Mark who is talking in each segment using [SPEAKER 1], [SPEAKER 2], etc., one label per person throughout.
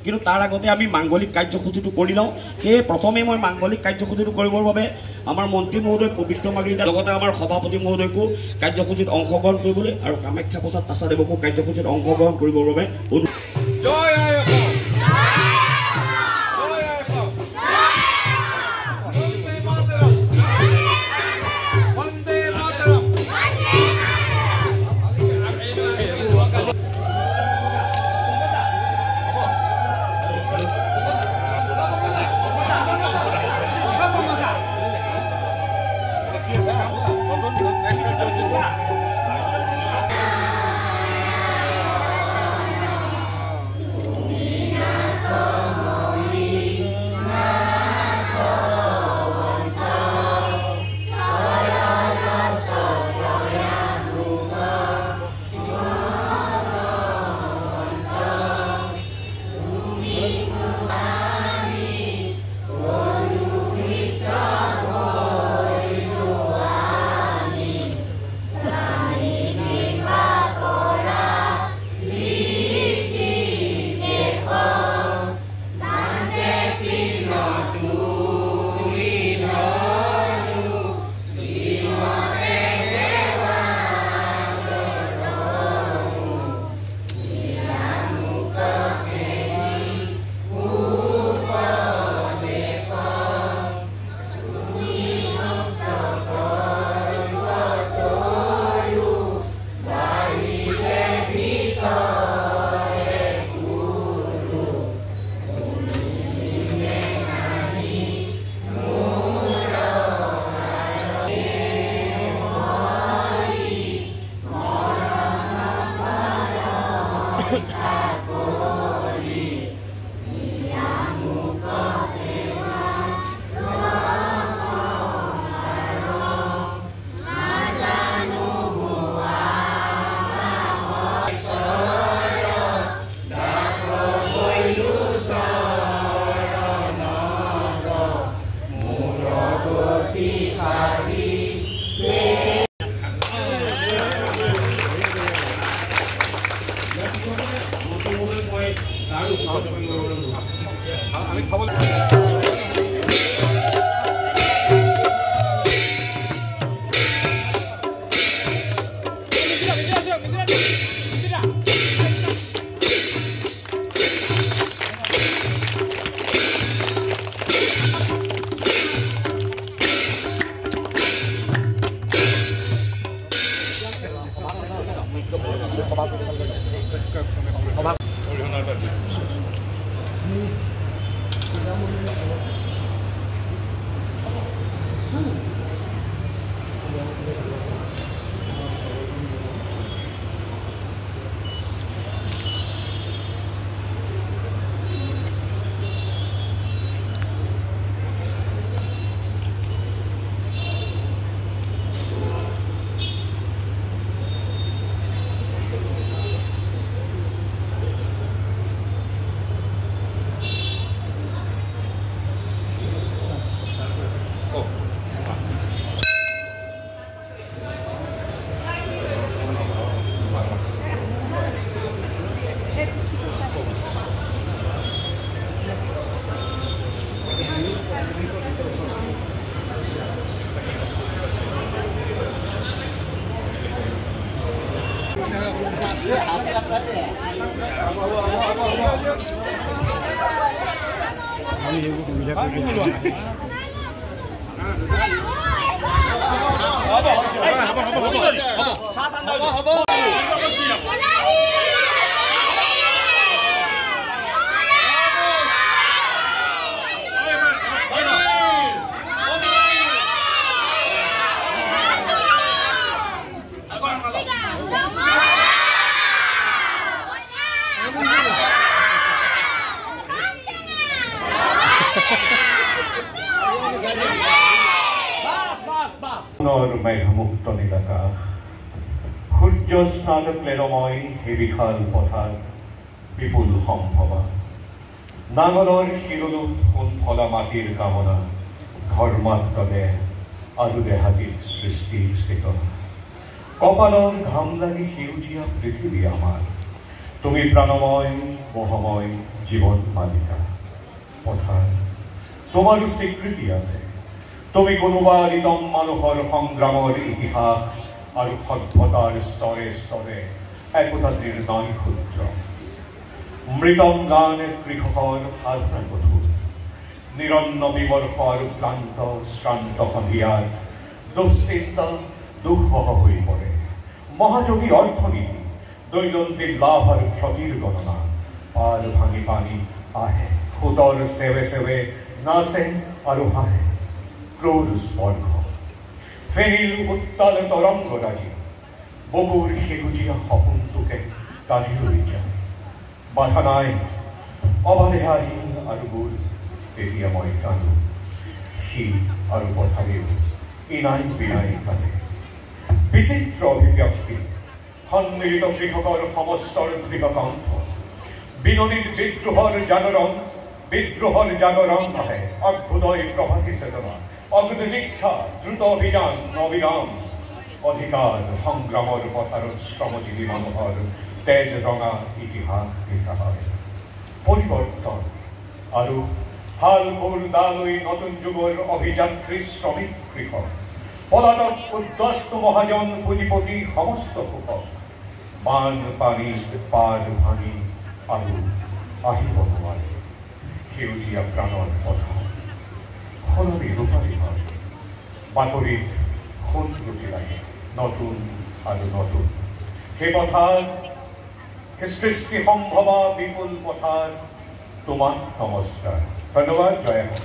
[SPEAKER 1] কিন্তু তাৰ আগতে আমি মাংগলিক কাৰ্যসূচীটো কৰি লওঁ। সেয়ে প্ৰথমে মই মাংগলিক কাৰ্যসূচীটো কৰিবৰ বাবে আমাৰ মন্ত্ৰী মহোদয় পবিত্ৰ মাৰ্গৰিটা লগতে আমাৰ সভাপতি মহোদয়কো কাৰ্যসূচীত অংশগ্ৰহণ কৰিবলৈ আৰু কামাখ্যা প্ৰসাদ তাছাদেৱকো কাৰ্যসূচীত অংশগ্ৰহণ কৰিবৰ বাবে
[SPEAKER 2] জয় আই অসম।
[SPEAKER 3] ফাগুনৰ মেঘমুক্ত নীলাকাশ, সূৰ্য স্নাত ক্লেৰময় সেই বিশাল পথাৰ, বিপুল সম্ভৱা নাঙলৰ শিৰলোত সোণফলা মাটিৰ কামনা, ধৰ্মাত্ম দেহ আৰু দেহাতীত সৃষ্টিৰ চেতনা, কপালৰ ঘাম লাগি সেউজীয়া পৃথিৱী আমাৰ, তুমি প্ৰাণময় মহাময় জীৱন মালিকা। পথাৰ তোমাৰো স্বীকৃতি আছে, তুমি কোনোবা ৰিতম মানুহৰ সংগ্ৰামৰ ইতিহাস আৰু সভ্যতাৰ স্তৰে স্তৰে একোটা নিৰ্ণয় সূত্ৰ। মৃতম গান কৃষকৰ সাধনা গধুৰ, নিৰন্ন বিমৰ্ষ আৰু ক্লান্ত শ্ৰান্ত সন্ধিয়াত দুশ্চিন্তা দুঃসহ হৈ পৰে। মহাযোগী অৰ্থনীতি, দৈনন্দিন লাভ আৰু ক্ষতিৰ গণনা, পাল ভাঙি পানী আহে, সোঁতৰ চেৱে চেৱে নাচে আৰু হাঁহে। ক্ৰোৰ স্পৰ্শ, ফেৰিল উত্তাল তৰংগৰাজি, বগুৰ সেউজীয়া সপোনটোকে কাঢ়ি লৈ যায়। বাধা নাই অবাধে আহিল আৰু গ'ল, তেতিয়া মই কান্দো, সি আৰু পথাৰেও ইনাই বিনাই কান্দে। বিচিত্ৰ অভিব্যক্তি, সন্মিলিত কৃষকৰ সমস্যাৰ দৃঢ়কণ্ঠ, বিননিত বিদ্ৰোহৰ জাগৰণ আহে, অভ্যুদয় প্ৰভাতী চেতনা, অগ্নি দীক্ষা দ্ৰুত অভিযান অবিৰাম। অধিকাৰ সংগ্ৰামৰ পথাৰত শ্ৰমজীৱী মানুহৰ তেজ ৰঙা ইতিহাস লিখা হয়। পৰিৱৰ্তন আৰু হাল কোৰ দালৈ নতুন যুগৰ অভিযাত্ৰী শ্ৰমিক কৃষক, পলাতক উদ্বস্ত মহাজন পুঁজিপতি সমস্ত সুখক, বান পানী পাৰ ভাঙি আৰু আহিব নোৱাৰে। সেউজীয়া প্ৰাণৰ পথাৰ সোণালী ৰূপালী হয়, বাতৰিত সোণ লুটি লাগে নতুন আৰু নতুন। সেই পথাৰ, সেই সৃষ্টি সম্ভৱা বিপুল পথাৰ, তোমাক নমস্কাৰ। ধন্যবাদ। জয় হিন্দ।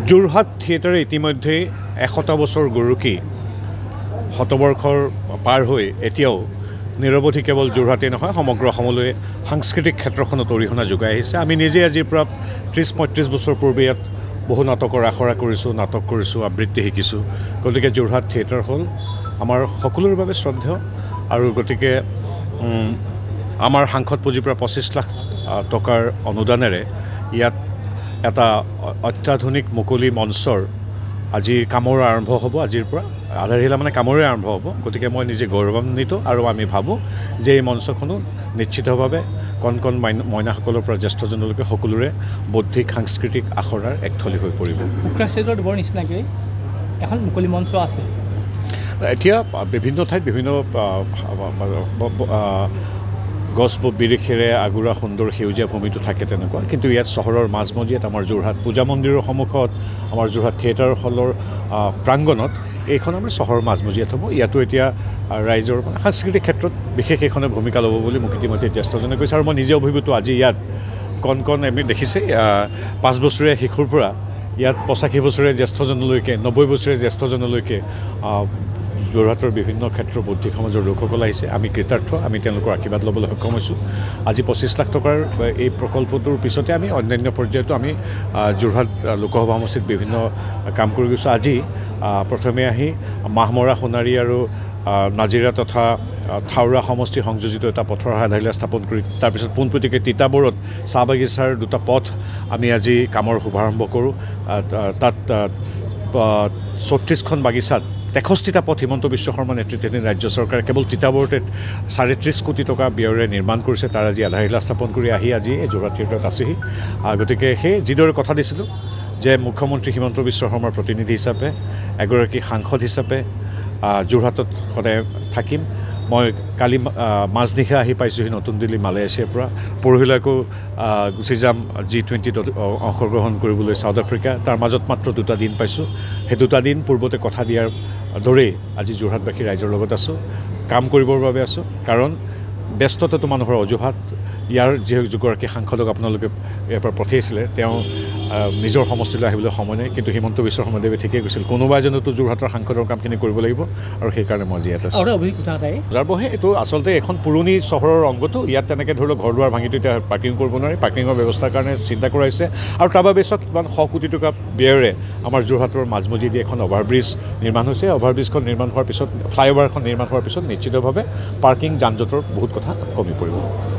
[SPEAKER 4] যোৰহাট থিয়েটাৰে ইতিমধ্যে 100টা বছৰ গৰুকি শতবৰ্ষৰ পাৰ হৈ এতিয়াও নিৰৱধি কেৱল যোৰহাটেই নহয় সমগ্ৰ অসমলৈ সাংস্কৃতিক ক্ষেত্ৰখনত অৰিহণা যোগাই আহিছে। আমি নিজে আজিৰ পৰা 30-35 বছৰ পূৰ্বে ইয়াত বহু নাটকৰ আখৰা কৰিছোঁ, নাটক কৰিছোঁ, আবৃত্তি শিকিছোঁ। গতিকে যোৰহাট থিয়েটাৰ হ'ল আমাৰ সকলোৰে বাবে শ্ৰদ্ধেয় আৰু গতিকে আমাৰ সাংসদ পুঁজিৰ পৰা 25 লাখ টকাৰ অনুদানেৰে ইয়াত এটা অত্যাধুনিক মুকলি মঞ্চৰ আজি কামৰ আৰম্ভ হ'ব। আজিৰ পৰা আধাৰশিলা মানে কামৰে আৰম্ভ হ'ব। গতিকে মই নিজে গৌৰৱান্বিত আৰু আমি ভাবোঁ যে এই মঞ্চখনো নিশ্চিতভাৱে কণ কণ মইনাসকলৰ পৰা জ্যেষ্ঠজনলৈকে সকলোৰে বৌদ্ধিক সাংস্কৃতিক আখৰাৰ এক থলী হৈ পৰিব।
[SPEAKER 5] শুক্ৰাচাৰ্যৰ বৰ নিচিনাকৈ এখন মুকলি মঞ্চ আছে।
[SPEAKER 4] এতিয়া বিভিন্ন ঠাইত বিভিন্ন গছ বিৰিখেৰে আগুৰা সুন্দৰ সেউজীয়া ভূমিটো থাকে তেনেকুৱা, কিন্তু ইয়াত চহৰৰ মাজমজিয়াত আমাৰ যোৰহাট পূজা মন্দিৰৰ সন্মুখত আমাৰ যোৰহাট থিয়েটাৰ হলৰ প্ৰাংগণত এইখন আমাৰ চহৰৰ মাজমজিয়াত হ'ব। ইয়াতো এতিয়া ৰাইজৰ মানে সাংস্কৃতিক ক্ষেত্ৰত বিশেষ এইখনে ভূমিকা ল'ব বুলি মোক ইতিমধ্যে জ্যেষ্ঠজনে কৈছে আৰু মই নিজে অভিভূত। আজি ইয়াত কণ কণ আমি দেখিছে 5 বছৰীয়া শিশুৰ পৰা ইয়াত 85 বছৰীয়া জ্যেষ্ঠজনলৈকে 90 বছৰীয়া জ্যেষ্ঠজনলৈকে যোৰহাটৰ বিভিন্ন ক্ষেত্ৰৰ বৌদ্ধিক সমাজৰ লোকসকল আহিছে। আমি কৃতাৰ্থ, আমি তেওঁলোকৰ আশীৰ্বাদ ল'বলৈ সক্ষম হৈছোঁ। আজি 25 লাখ টকাৰ এই প্ৰকল্পটোৰ পিছতে আমি অন্যান্য পৰ্যায়তো আমি যোৰহাট লোকসভা সমষ্টিত বিভিন্ন কাম কৰি গৈছোঁ। আজি প্ৰথমে আহি মাহমৰা সোণাৰী আৰু নাজিৰা তথা থাওৰা সমষ্টিৰ সংযোজিত এটা পথৰ আধাৰশিলা স্থাপন কৰি তাৰপিছত পোনপটীয়াকৈ তিতাবৰত চাহ বাগিচাৰ 2টা পথ আমি আজি কামৰ শুভাৰম্ভ কৰোঁ। তাত 34খন বাগিচাত 63টা পথ হিমন্ত বিশ্ব শৰ্মা নেতৃত্বাধীন ৰাজ্য চৰকাৰে কেৱল তিতাবৰতে 30 কোটি টকা ব্যয়েৰে নিৰ্মাণ কৰিছে। তাৰ আজি আধাৰশিলা স্থাপন কৰি আহি আজি এই যোৰহাট থিয়েটাৰত আছেহি। গতিকে সেই যিদৰে কথা দিছিলোঁ যে মুখ্যমন্ত্ৰী হিমন্ত বিশ্ব শৰ্মাৰ প্ৰতিনিধি হিচাপে এগৰাকী সাংসদ হিচাপে যোৰহাটত সদায় থাকিম। মই কালি মাজনিশা আহি পাইছোঁহি নতুন দিল্লী মালয়েছিয়াৰ পৰা। পৰহিলৈকো গুচি যাম G20ত অংশগ্ৰহণ কৰিবলৈ ছাউথ আফ্ৰিকা। তাৰ মাজত মাত্ৰ 2টা দিন পাইছোঁ। সেই 2টা দিন পূৰ্বতে কথা দিয়াৰ দৰেই আজি যোৰহাটবাসী ৰাইজৰ লগত আছোঁ, কাম কৰিবৰ বাবে আছোঁ। কাৰণ ব্যস্ততাটো মানুহৰ অজুহাত। ইয়াৰ যিগৰাকী সাংসদক আপোনালোকে ইয়াৰ পৰা পঠিয়াইছিলে, তেওঁ নিজৰ সমষ্টিলৈ আহিবলৈ সময় নাই কিন্তু হিমন্ত বিশ্ব শৰ্মাদেৱে ঠিকেই কৈছিল কোনোবা এজনেতো যোৰহাটৰ সাংসদৰ কামখিনি কৰিব লাগিব আৰু সেইকাৰণে মই ইয়াত আছোঁ বজাৰবহে এইটো আচলতে এখন পুৰণি চহৰৰ অংগটো ইয়াত তেনেকৈ ধৰি লওক ঘৰ দুৱাৰ ভাঙিটো এতিয়া পাৰ্কিং কৰিব নোৱাৰি পাৰ্কিঙৰ ব্যৱস্থাৰ কাৰণে চিন্তা কৰাইছে আৰু তাৰ বাবে চাওক কিমান 100 কোটি টকা ব্যয়েৰে আমাৰ যোৰহাটৰ মাজমজিয়েদি এখন অভাৰব্ৰিজ নিৰ্মাণ হৈছে অভাৰব্ৰিজখন নিৰ্মাণ হোৱাৰ পিছত ফ্লাইঅভাৰখন নিৰ্মাণ হোৱাৰ পিছত নিশ্চিতভাৱে পাৰ্কিং যান জঁটৰ বহুত কথা কমি পৰিব